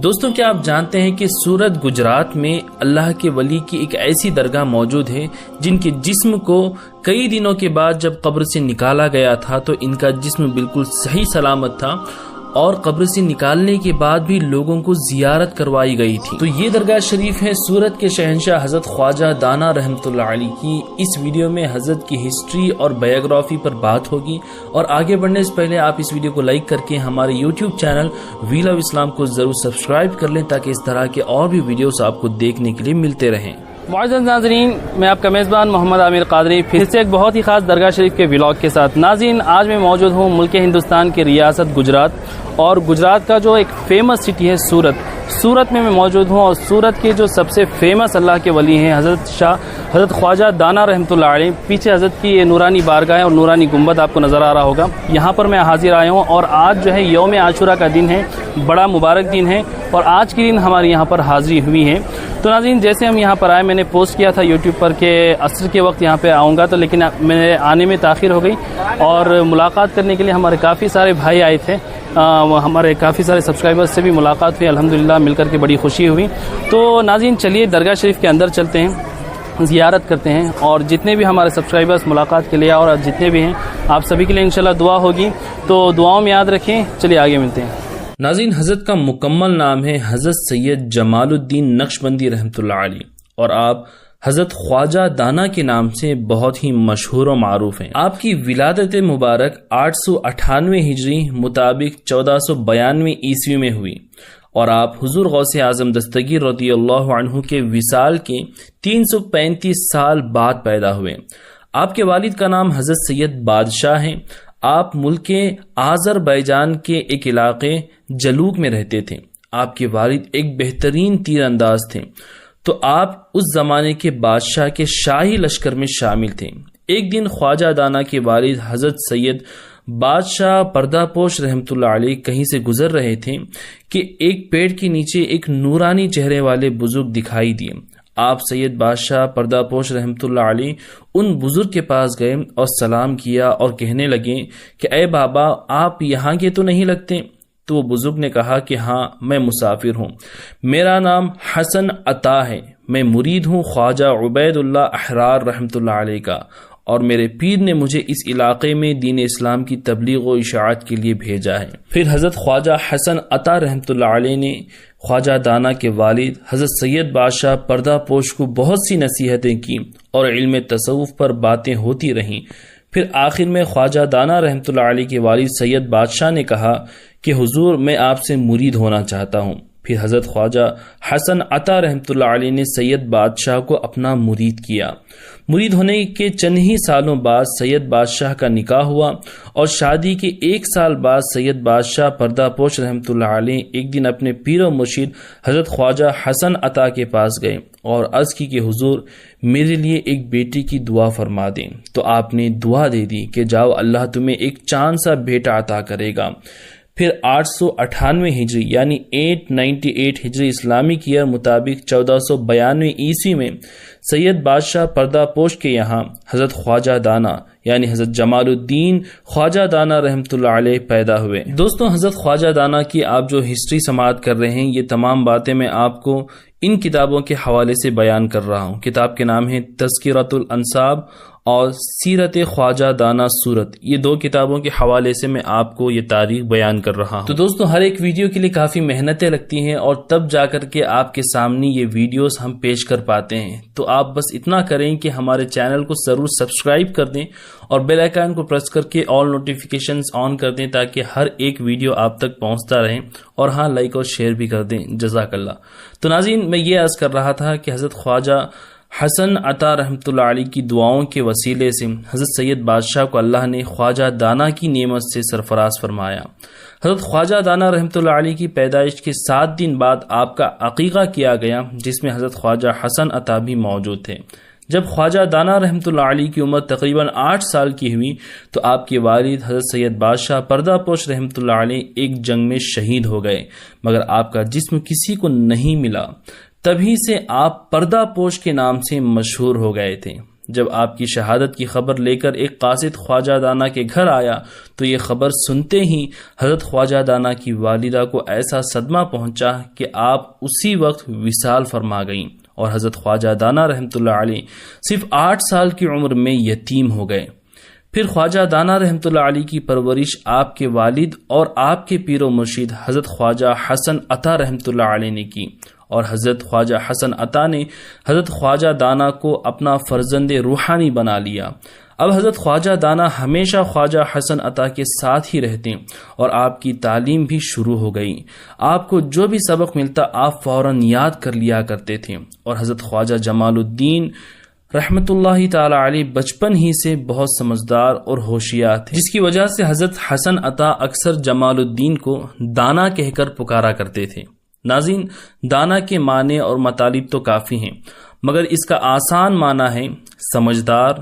دوستوں کیا آپ جانتے ہیں کہ سورت گجرات میں اللہ کے ولی کی ایک ایسی درگاہ موجود ہے جن کے جسم کو کئی دنوں کے بعد جب قبر سے نکالا گیا تھا تو ان کا جسم بالکل صحیح سلامت تھا اور قبر سے نکالنے کے بعد بھی لوگوں کو زیارت کروائی گئی تھی۔ تو یہ درگاہ شریف ہے سورت کے شہنشاہ حضرت خواجہ دانا رحمۃ اللہ علیہ کی۔ اس ویڈیو میں حضرت کی ہسٹری اور بایوگرافی پر بات ہوگی، اور آگے بڑھنے سے پہلے آپ اس ویڈیو کو لائک کر کے ہمارے یوٹیوب چینل ویل آف اسلام کو ضرور سبسکرائب کر لیں تاکہ اس طرح کے اور بھی ویڈیوز آپ کو دیکھنے کے لیے ملتے رہیں۔ معزز ناظرین، میں آپ کا میزبان محمد عامر قادری پھر سے ایک بہت ہی خاص درگاہ شریف کے ولاگ کے ساتھ۔ ناظرین، آج میں موجود ہوں ملک ہندوستان کی ریاست گجرات، اور گجرات کا جو ایک فیمس سٹی ہے سورت میں موجود ہوں، اور سورت کے جو سب سے فیمس اللہ کے ولی ہیں حضرت خواجہ دانا رحمۃ اللہ علیہ۔ پیچھے حضرت کی یہ نورانی بارگاہ اور نورانی گنبد آپ کو نظر آ رہا ہوگا، یہاں پر میں حاضر آیا ہوں، اور آج جو ہے یوم عاشورہ کا دن ہے، بڑا مبارک دن ہے، اور آج کے دن ہمارے یہاں پر حاضری ہوئی ہے۔ تو ناظرین، جیسے ہم یہاں پر آئے، میں نے پوسٹ کیا تھا یوٹیوب پر کہ عصر کے وقت یہاں پہ آؤں گا، تو لیکن میں آنے میں تاخیر ہو گئی، اور ملاقات کرنے کے لیے ہمارے کافی سارے بھائی آئے تھے، ہمارے کافی سارے سبسکرائبرز سے بھی ملاقات ہوئی، الحمدللہ مل کر کے بڑی خوشی ہوئی۔ تو ناظرین، چلیے درگاہ شریف کے اندر چلتے ہیں، زیارت کرتے ہیں، اور جتنے بھی ہمارے سبسکرائبرز ملاقات کے لیے اور جتنے بھی ہیں، آپ سبھی کے لیے انشاءاللہ دعا ہوگی، تو دعاؤں میں یاد رکھیں۔ چلیے آگے ملتے ہیں۔ ناظرین، حضرت کا مکمل نام ہے حضرت سید جمال الدین نقشبندی رحمۃ اللہ علیہ، اور آپ حضرت خواجہ دانا کے نام سے بہت ہی مشہور و معروف ہیں۔ آپ کی ولادت مبارک 898 ہجری مطابق 1492 عیسوی میں ہوئی، اور آپ حضور غوث اعظم دستگیر رضی اللہ عنہ کے وصال کے 335 سال بعد پیدا ہوئے۔ آپ کے والد کا نام حضرت سید بادشاہ ہیں۔ آپ ملک آذربائیجان کے ایک علاقے جلوک میں رہتے تھے۔ آپ کے والد ایک بہترین تیر انداز تھے، تو آپ اس زمانے کے بادشاہ کے شاہی لشکر میں شامل تھے۔ ایک دن خواجہ دانا کے والد حضرت سید بادشاہ پردہ پوش رحمۃ اللہ علیہ کہیں سے گزر رہے تھے کہ ایک پیڑ کے نیچے ایک نورانی چہرے والے بزرگ دکھائی دیے۔ آپ سید بادشاہ پردہ پوش رحمۃ اللہ علیہ ان بزرگ کے پاس گئے اور سلام کیا اور کہنے لگے کہ اے بابا، آپ یہاں کے تو نہیں لگتے؟ تو وہ بزرگ نے کہا کہ ہاں، میں مسافر ہوں، میرا نام حسن عطا ہے، میں مرید ہوں خواجہ عبید اللہ احرار رحمۃ اللہ علیہ کا، اور میرے پیر نے مجھے اس علاقے میں دین اسلام کی تبلیغ و اشاعت کے لیے بھیجا ہے۔ پھر حضرت خواجہ حسن عطا رحمۃ اللہ علیہ نے خواجہ دانا کے والد حضرت سید بادشاہ پردہ پوش کو بہت سی نصیحتیں کی، اور علم تصوف پر باتیں ہوتی رہیں۔ پھر آخر میں خواجہ دانا رحمۃ اللہ علیہ کے والد سید بادشاہ نے کہا کہ حضور، میں آپ سے مرید ہونا چاہتا ہوں۔ پھر حضرت خواجہ حسن عطا رحمۃ اللہ علیہ نے سید بادشاہ کو اپنا مرید کیا۔ مرید ہونے کے چند ہی سالوں بعد سید بادشاہ کا نکاح ہوا، اور شادی کے 1 سال بعد سید بادشاہ پردہ پوش رحمۃ اللہ علیہ ایک دن اپنے پیر و مرشد حضرت خواجہ حسن عطا کے پاس گئے اور عرض کی کہ حضور، میرے لیے ایک بیٹی کی دعا فرما دیں۔ تو آپ نے دعا دے دی کہ جاؤ، اللہ تمہیں ایک چاند سا بیٹا عطا کرے گا۔ پھر 898 ہجری یعنی 898 ہجری اسلامک ایئر مطابق 1492 عیسوی میں سید بادشاہ پردہ پوش کے یہاں حضرت خواجہ دانا یعنی حضرت جمال الدین خواجہ دانا رحمۃ اللہ علیہ پیدا ہوئے۔ دوستوں، حضرت خواجہ دانا کی آپ جو ہسٹری سماعت کر رہے ہیں، یہ تمام باتیں میں آپ کو ان کتابوں کے حوالے سے بیان کر رہا ہوں۔ کتاب کے نام ہیں تذکرۃ الانساب اور سیرت خواجہ دانا سورت۔ یہ 2 کتابوں کے حوالے سے میں آپ کو یہ تاریخ بیان کر رہا ہوں۔ تو دوستوں، ہر ایک ویڈیو کے لیے کافی محنتیں لگتی ہیں، اور تب جا کر کے آپ کے سامنے یہ ویڈیوز ہم پیش کر پاتے ہیں۔ تو آپ بس اتنا کریں کہ ہمارے چینل کو ضرور سبسکرائب کر دیں، اور بیل آئیکن کو پریس کر کے آل نوٹیفیکیشنز آن کر دیں تاکہ ہر ایک ویڈیو آپ تک پہنچتا رہے، اور ہاں، لائک اور شیئر بھی کر دیں، جزاک اللہ۔ تو ناظرین، میں یہ عرض کر رہا تھا کہ حضرت خواجہ حسن عطا رحمۃ اللہ علیہ کی دعاؤں کے وسیلے سے حضرت سید بادشاہ کو اللہ نے خواجہ دانا کی نعمت سے سرفراز فرمایا۔ حضرت خواجہ دانا رحمۃ اللہ علیہ کی پیدائش کے 7 دن بعد آپ کا عقیقہ کیا گیا، جس میں حضرت خواجہ حسن عطا بھی موجود تھے۔ جب خواجہ دانا رحمۃ اللہ علیہ کی عمر تقریباً 8 سال کی ہوئی تو آپ کے والد حضرت سید بادشاہ پردہ پوش رحمۃ اللہ علیہ ایک جنگ میں شہید ہو گئے، مگر آپ کا جسم کسی کو نہیں ملا۔ تبھی سے آپ پردہ پوش کے نام سے مشہور ہو گئے تھے۔ جب آپ کی شہادت کی خبر لے کر ایک قاصد خواجہ دانا کے گھر آیا تو یہ خبر سنتے ہی حضرت خواجہ دانا کی والدہ کو ایسا صدمہ پہنچا کہ آپ اسی وقت وصال فرما گئیں اور حضرت خواجہ دانا رحمۃ اللہ علیہ صرف 8 سال کی عمر میں یتیم ہو گئے۔ پھر خواجہ دانا رحمۃ اللہ علیہ کی پرورش آپ کے والد اور آپ کے پیر و مرشید حضرت خواجہ حسن عطا رحمۃ اللہ علیہ نے کی، اور حضرت خواجہ حسن عطا نے حضرت خواجہ دانا کو اپنا فرزند روحانی بنا لیا۔ اب حضرت خواجہ دانا ہمیشہ خواجہ حسن عطا کے ساتھ ہی رہتے اور آپ کی تعلیم بھی شروع ہو گئی۔ آپ کو جو بھی سبق ملتا آپ فوراً یاد کر لیا کرتے تھے، اور حضرت خواجہ جمال الدین رحمت اللہ تعالی علیہ بچپن ہی سے بہت سمجھدار اور ہوشیار تھے، جس کی وجہ سے حضرت حسن عطا اکثر جمال الدین کو دانا کہہ کر پکارا کرتے تھے۔ ناظرین، دانا کے معنی اور مطالب تو کافی ہیں، مگر اس کا آسان معنی ہے سمجھدار،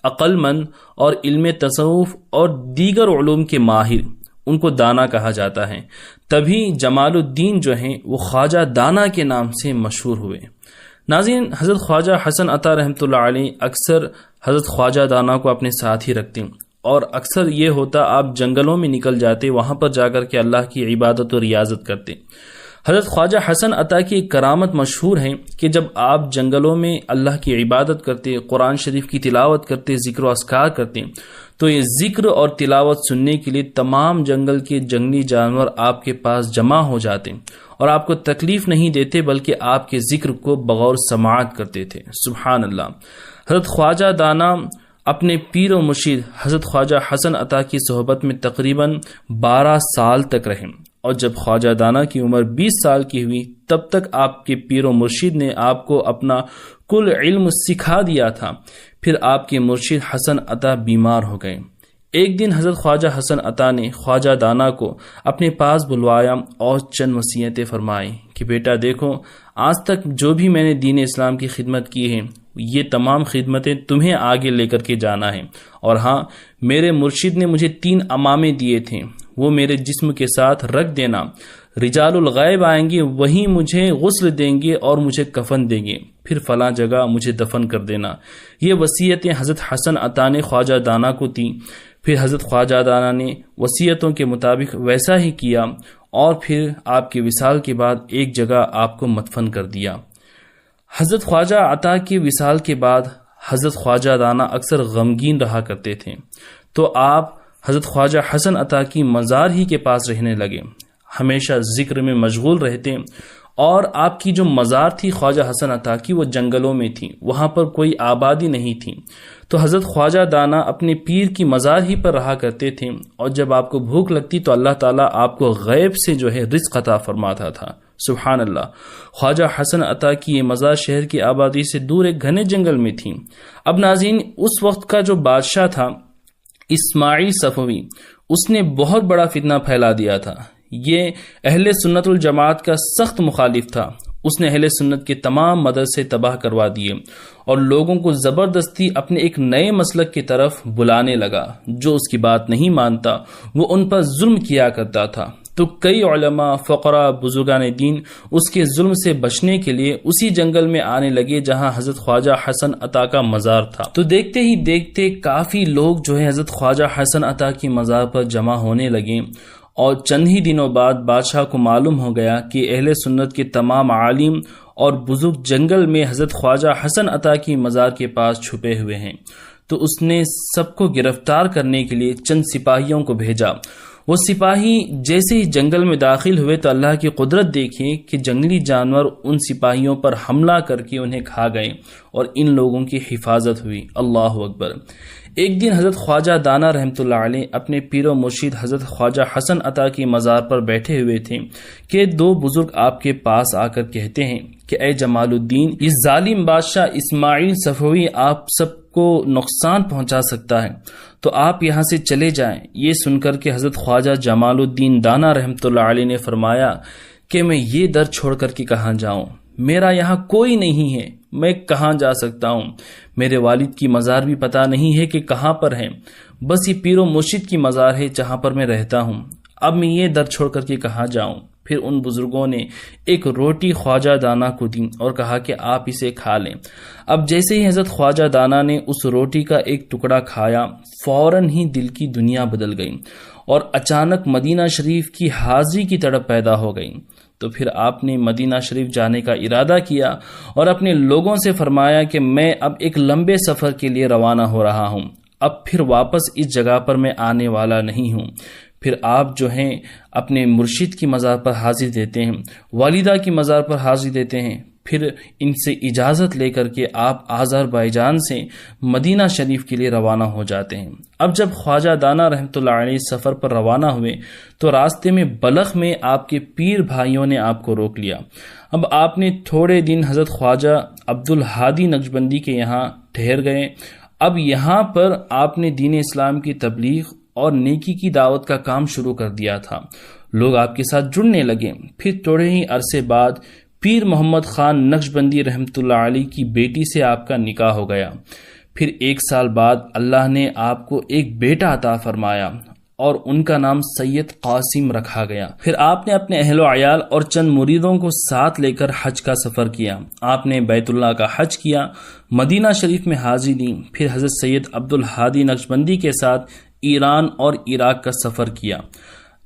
عقل مند اور علم تصوف اور دیگر علوم کے ماہر، ان کو دانا کہا جاتا ہے۔ تبھی جمال الدین جو ہیں وہ خواجہ دانا کے نام سے مشہور ہوئے۔ ناظرین، حضرت خواجہ حسن عطا رحمۃ اللہ علیہ اکثر حضرت خواجہ دانا کو اپنے ساتھ ہی رکھتے، اور اکثر یہ ہوتا آپ جنگلوں میں نکل جاتے، وہاں پر جا کر کے اللہ کی عبادت و ریاضت کرتے۔ حضرت خواجہ حسن عطا کی ایک کرامت مشہور ہے کہ جب آپ جنگلوں میں اللہ کی عبادت کرتے، قرآن شریف کی تلاوت کرتے، ذکر و اذکار کرتے، تو یہ ذکر اور تلاوت سننے کے لیے تمام جنگل کے جنگلی جانور آپ کے پاس جمع ہو جاتے اور آپ کو تکلیف نہیں دیتے بلکہ آپ کے ذکر کو بغور سماعت کرتے تھے۔ سبحان اللہ۔ حضرت خواجہ دانا اپنے پیر و مرشید حضرت خواجہ حسن عطا کی صحبت میں تقریباً 12 سال تک رہے، اور جب خواجہ دانا کی عمر 20 سال کی ہوئی تب تک آپ کے پیر و مرشید نے آپ کو اپنا کل علم سکھا دیا تھا۔ پھر آپ کے مرشید حسن عطا بیمار ہو گئے۔ ایک دن حضرت خواجہ حسن عطا نے خواجہ دانا کو اپنے پاس بلوایا اور چند وصیتیں فرمائیں کہ بیٹا دیکھو، آج تک جو بھی میں نے دین اسلام کی خدمت کی ہے یہ تمام خدمتیں تمہیں آگے لے کر کے جانا ہے، اور ہاں، میرے مرشد نے مجھے 3 امامے دیے تھے، وہ میرے جسم کے ساتھ رکھ دینا، رجال الغیب آئیں گے وہیں مجھے غسل دیں گے اور مجھے کفن دیں گے، پھر فلاں جگہ مجھے دفن کر دینا۔ یہ وصیتیں حضرت حسن عطا نے خواجہ دانا کو تھیں۔ پھر حضرت خواجہ دانا نے وصیتوں کے مطابق ویسا ہی کیا، اور پھر آپ کے وصال کے بعد ایک جگہ آپ کو مدفن کر دیا۔ حضرت خواجہ عطا کے وصال کے بعد حضرت خواجہ دانا اکثر غمگین رہا کرتے تھے، تو آپ حضرت خواجہ حسن عطا کی مزار ہی کے پاس رہنے لگے، ہمیشہ ذکر میں مشغول رہتے، اور آپ کی جو مزار تھی خواجہ حسن عطا کی وہ جنگلوں میں تھی، وہاں پر کوئی آبادی نہیں تھی، تو حضرت خواجہ دانا اپنے پیر کی مزار ہی پر رہا کرتے تھے، اور جب آپ کو بھوک لگتی تو اللہ تعالیٰ آپ کو غیب سے جو ہے رزق عطا فرماتا تھا۔ سبحان اللہ۔ خواجہ حسن عطا کی یہ مزار شہر کی آبادی سے دور ایک گھنے جنگل میں تھی۔ اب ناظرین، اس وقت کا جو بادشاہ تھا اسماعیل صفوی، اس نے بہت بڑا فتنہ پھیلا دیا تھا۔ یہ اہل سنت الجماعت کا سخت مخالف تھا۔ اس نے اہل سنت کے تمام مدرسے تباہ کروا دیے اور لوگوں کو زبردستی اپنے ایک نئے مسلک کی طرف بلانے لگا۔ جو اس کی بات نہیں مانتا وہ ان پر ظلم کیا کرتا تھا، تو کئی علماء، فقراء، بزرگان دین اس کے ظلم سے بچنے کے لیے اسی جنگل میں آنے لگے جہاں حضرت خواجہ حسن عطا کا مزار تھا۔ تو دیکھتے ہی دیکھتے کافی لوگ جو ہے حضرت خواجہ حسن عطا کی مزار پر جمع ہونے لگے، اور چند ہی دنوں بعد بادشاہ کو معلوم ہو گیا کہ اہل سنت کے تمام عالم اور بزرگ جنگل میں حضرت خواجہ حسن عطا کی مزار کے پاس چھپے ہوئے ہیں، تو اس نے سب کو گرفتار کرنے کے لیے چند سپاہیوں کو بھیجا۔ وہ سپاہی جیسے ہی جنگل میں داخل ہوئے تو اللہ کی قدرت دیکھیے کہ جنگلی جانور ان سپاہیوں پر حملہ کر کے انہیں کھا گئے اور ان لوگوں کی حفاظت ہوئی۔ اللہ اکبر۔ ایک دن حضرت خواجہ دانا رحمۃ اللہ علیہ اپنے پیر و مرشید حضرت خواجہ حسن عطا کی مزار پر بیٹھے ہوئے تھے کہ 2 بزرگ آپ کے پاس آ کر کہتے ہیں کہ اے جمال الدین، یہ ظالم بادشاہ اسماعیل صفوی آپ سب کو نقصان پہنچا سکتا ہے، تو آپ یہاں سے چلے جائیں۔ یہ سن کر کے حضرت خواجہ جمال الدین دانا رحمۃ اللہ علیہ نے فرمایا کہ میں یہ در چھوڑ کر کے کہاں جاؤں، میرا یہاں کوئی نہیں ہے، میں کہاں جا سکتا ہوں، میرے والد کی مزار بھی پتہ نہیں ہے کہ کہاں پر ہے، بس یہ پیر و مرشد کی مزار ہے جہاں پر میں رہتا ہوں، اب میں یہ در چھوڑ کر کے کہاں جاؤں۔ پھر ان بزرگوں نے ایک روٹی خواجہ دانا کو دی اور کہا کہ آپ اسے کھا لیں۔ اب جیسے ہی حضرت خواجہ دانا نے اس روٹی کا ایک ٹکڑا کھایا، فوراً ہی دل کی دنیا بدل گئی اور اچانک مدینہ شریف کی حاضری کی تڑپ پیدا ہو گئی۔ تو پھر آپ نے مدینہ شریف جانے کا ارادہ کیا اور اپنے لوگوں سے فرمایا کہ میں اب ایک لمبے سفر کے لیے روانہ ہو رہا ہوں، اب پھر واپس اس جگہ پر میں آنے والا نہیں ہوں۔ پھر آپ جو ہیں اپنے مرشد کی مزار پر حاضری دیتے ہیں، والدہ کی مزار پر حاضری دیتے ہیں، پھر ان سے اجازت لے کر کے آپ آذربائیجان سے مدینہ شریف کے لیے روانہ ہو جاتے ہیں۔ اب جب خواجہ دانا رحمۃ اللہ علیہ سفر پر روانہ ہوئے تو راستے میں بلخ میں آپ کے پیر بھائیوں نے آپ کو روک لیا۔ اب آپ نے تھوڑے دن حضرت خواجہ عبدالہادی نقشبندی کے یہاں ٹھہر گئے۔ اب یہاں پر آپ نے دین اسلام کی تبلیغ اور نیکی کی دعوت کا کام شروع کر دیا تھا، لوگ آپ کے ساتھ جڑنے لگے۔ پھر تھوڑے ہی عرصے بعد پیر محمد خان نقشبندی رحمۃ اللہ علیہ کی بیٹی سے آپ کا نکاح ہو گیا۔ پھر 1 سال بعد اللہ نے آپ کو ایک بیٹا عطا فرمایا اور ان کا نام سید قاسم رکھا گیا۔ پھر آپ نے اپنے اہل و عیال اور چند مریدوں کو ساتھ لے کر حج کا سفر کیا۔ آپ نے بیت اللہ کا حج کیا، مدینہ شریف میں حاضری دی، پھر حضرت سید عبدالہادی نقشبندی کے ساتھ ایران اور عراق کا سفر کیا۔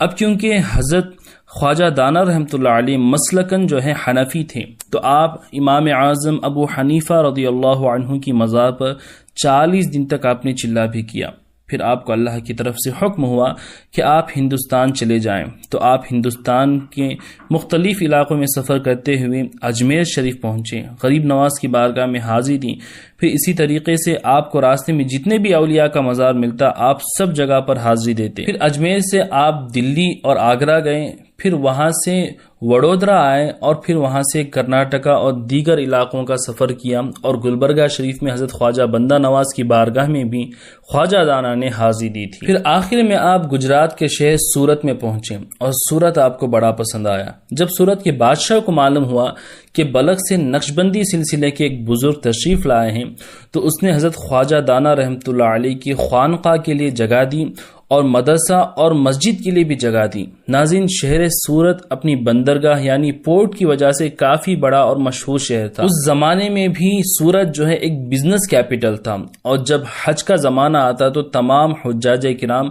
اب کیونکہ حضرت خواجہ دانا رحمۃ اللہ علیہ مسلکن جو ہے حنفی تھے، تو آپ امام اعظم ابو حنیفہ رضی اللہ عنہ کی مزار پر 40 دن تک آپ نے چلا بھی کیا۔ پھر آپ کو اللہ کی طرف سے حکم ہوا کہ آپ ہندوستان چلے جائیں، تو آپ ہندوستان کے مختلف علاقوں میں سفر کرتے ہوئے اجمیر شریف پہنچے، غریب نواز کی بارگاہ میں حاضری دی۔ پھر اسی طریقے سے آپ کو راستے میں جتنے بھی اولیاء کا مزار ملتا آپ سب جگہ پر حاضری دیتے۔ پھر اجمیر سے آپ دلی اور آگرہ گئے، پھر وہاں سے وڈودرا آئے اور پھر وہاں سے کرناٹکا اور دیگر علاقوں کا سفر کیا، اور گلبرگہ شریف میں حضرت خواجہ بندہ نواز کی بارگاہ میں بھی خواجہ دانا نے حاضری دی تھی۔ پھر آخر میں آپ گجرات کے شہر سورت میں پہنچے اور سورت آپ کو بڑا پسند آیا۔ جب سورت کے بادشاہ کو معلوم ہوا کہ بلخ سے نقشبندی سلسلے کے ایک بزرگ تشریف لائے ہیں، تو اس نے حضرت خواجہ دانا رحمۃ اللہ علیہ کی خانقاہ کے لیے جگہ دی اور مدرسہ اور مسجد کے لیے بھی جگہ دی۔ ناظرین، شہر سورت اپنی بندرگاہ یعنی پورٹ کی وجہ سے کافی بڑا اور مشہور شہر تھا۔ اس زمانے میں بھی سورت جو ہے ایک بزنس کیپٹل تھا، اور جب حج کا زمانہ آتا تو تمام حجاج کرام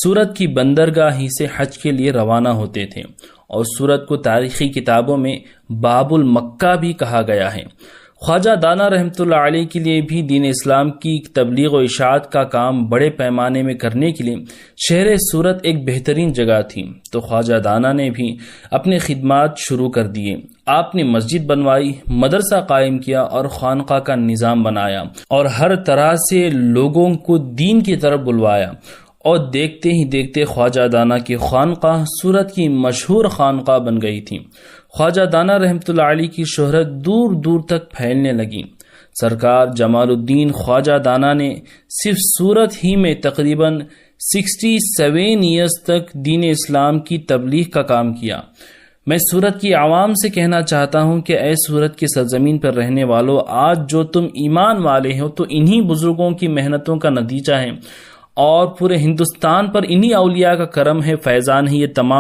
سورت کی بندرگاہ ہی سے حج کے لیے روانہ ہوتے تھے، اور سورت کو تاریخی کتابوں میں باب المکہ بھی کہا گیا ہے۔ خواجہ دانا رحمۃ اللہ علیہ کے لیے بھی دین اسلام کی تبلیغ و اشاعت کا کام بڑے پیمانے میں کرنے کے لیے شہر سورت ایک بہترین جگہ تھی، تو خواجہ دانا نے بھی اپنے خدمات شروع کر دیے۔ آپ نے مسجد بنوائی، مدرسہ قائم کیا اور خانقاہ کا نظام بنایا، اور ہر طرح سے لوگوں کو دین کی طرف بلوایا، اور دیکھتے ہی دیکھتے خواجہ دانا کی خانقاہ سورت کی مشہور خانقاہ بن گئی تھی۔ خواجہ دانا رحمۃ اللہ علیہ کی شہرت دور دور تک پھیلنے لگی۔ سرکار جمال الدین خواجہ دانا نے صرف سورت ہی میں تقریباً 67 ایئرز تک دین اسلام کی تبلیغ کا کام کیا۔ میں سورت کی عوام سے کہنا چاہتا ہوں کہ اے سورت کی سرزمین پر رہنے والوں، آج جو تم ایمان والے ہو تو انہی بزرگوں کی محنتوں کا نتیجہ ہے، اور پورے ہندوستان پر انہی اولیاء کا کرم ہے، فیضان ہے۔ یہ تمام